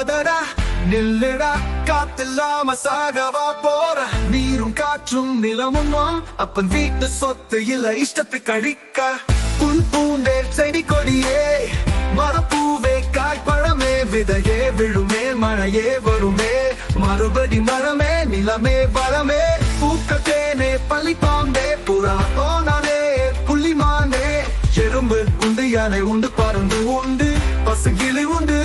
போகாதடா நில்லுடா காத்தில்லாம சாகவா போற நீரும் காற்றும் நிலமும் அப்பன் வீட்டு சொத்து இல்ல இஷ்டத்துக்கு அழிக்க புல் பூண்டே செடி கொடியே மரப்பூவே காய்பழமே விதையே விழுமே மழையே வருமே மறுபடி மரமே நிலமே வளமே பூக்க தேனே பள்ளிப்பாம்பே புறா போனானே புள்ளிமானே எறும்பு உண்டு யானை உண்டு பறந்து உண்டு பசுங்கிளி உண்டு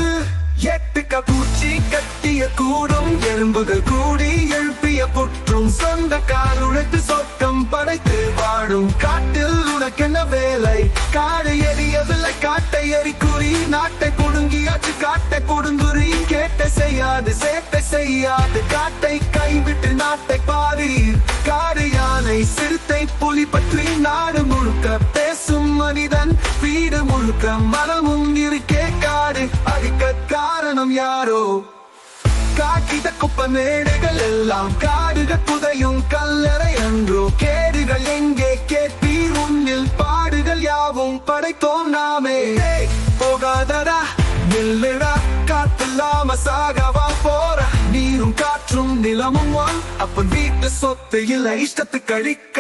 எட்டுக்க பூச்சி கட்டிய கூடும் எறும்புகள் கூடி எழுப்பிய புற்றும் சொந்த காலுழைத்து சொர்க்கம் படைத்து வாடும் காட்டில் உனக்கென்ன வேலை காடு எரியவில்லை காட்டை எரிக்குறி நாட்டை கொடுங்கியாச்சு காட்டை கொடுங்குறி கேட்டை செய்யாது சேட்டை செய்யாது காட்டை கைவிட்டு நாட்டை பாரீர் காடு யானை சிறுத்தை புலி பற்றி நாடு முழுக்க பேசும் மனிதன் வீடு முழுக்க மரமும் இருக்கே காடு அழிக்க காரணம் யாரோ காக்கித குப்ப மேடுகள் எல்லாம் காடுகள் புதையும் கல்லறை என்றோ கேடுகள் எங்கே கேட்பீர் உன்னில் பாடுகள் யாவும் படைத்தோம் நாமே போகாதடா நில்லுடா காத்தில்லாம சாகவா போற நீரும் காற்றும் நிலமும் அப்பன் வீட்டு சொத்து இல்ல இஷ்டத்துக்கு அழிக்க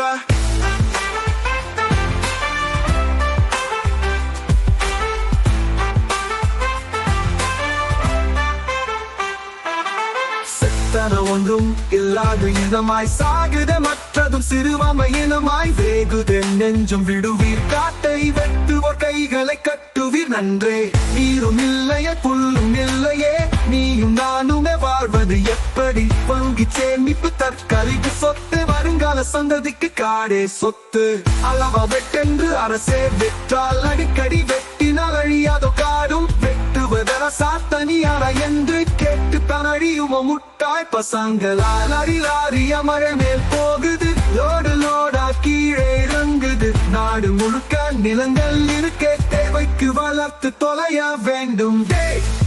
ஒன்றும் இல்லாத இனமாய் சாகுத மற்றதும் சிறுவமை இனமாய் வேகுத நெஞ்சும் விடுவீர் காட்டை வெட்டுவோர் கைகளை கட்டுவீர் நன்றே நீரும் இல்லையே புல்லும் இல்லையே நீயும் நானுமே வாழ்வது எப்படி பங்கி சேமிப்பு தற்காலிக சொத்து வருங்கால சந்ததிக்கு காடே சொத்து அளவா வெட்டென்று அரசே வெற்றால் அடிக்கடி வெட்டினால் அழியாதோ காடும் வெட்டுவதரசா தனியார என்று கேட்டு தனடியுமோ முட்டாய் பசங்களால் அறிலாரிய மழை மேல் போகுது லோடு லோடா கீழே இறங்குது நாடு முழுக்க நிலங்கள் இருக்க தேவைக்கு வளர்த்து தொலைய வேண்டும்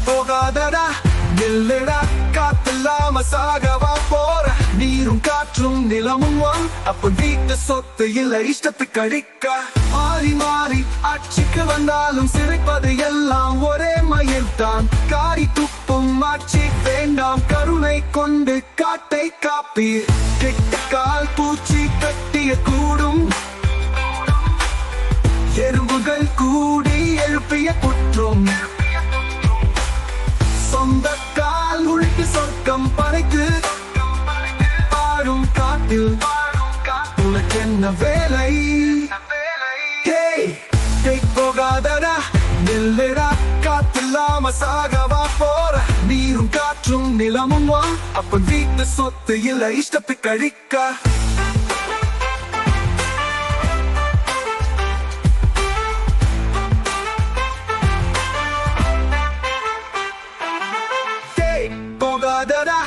போகாதடா நில்லுடா காத்தில்லாம சாகவா போற நீரும் காற்றும் நிலமும் அப்ப வீட்டு சொத்து இல்ல இஷ்டத்துக்கு அழிக்க மாறி மாறி ஆட்சிக்கு வந்தாலும் சிரிப்பது எல்லாம் ஒரே மயில்தான் காரி துப்பும் ஆட்சி வேண்டாம் கருணை கொண்டு காட்டை காப்பீர் கெட்ட கால் பூச்சி கட்டிய கூடும் எறும்புகள் கூடி எழுப்பிய குற்றம் சொந்த கால் உழைத்து சொர்க்கம் படைத்து பாடும் காட்டில் உனக்கென்ன வேலை போகாதடா நில்லுடா காத்தில்லாம சாகவா போற நீரும் காற்றும் நிலமும் அப்ப வீட்டு சொத்து இல்ல இஷ்டத்துக்கு அழிக்க போகாதடா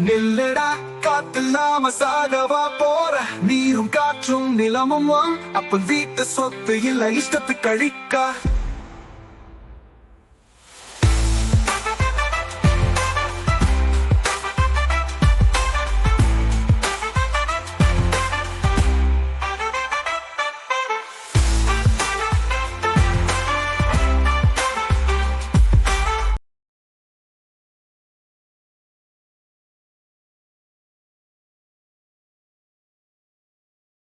நில்லுடா காத்தில்லாம சாகவா போற நீரும் காற்றும் நிலமும் அப்ப வீட்டு சொத்து இல்ல இஷ்டத்துக்கு அழிக்க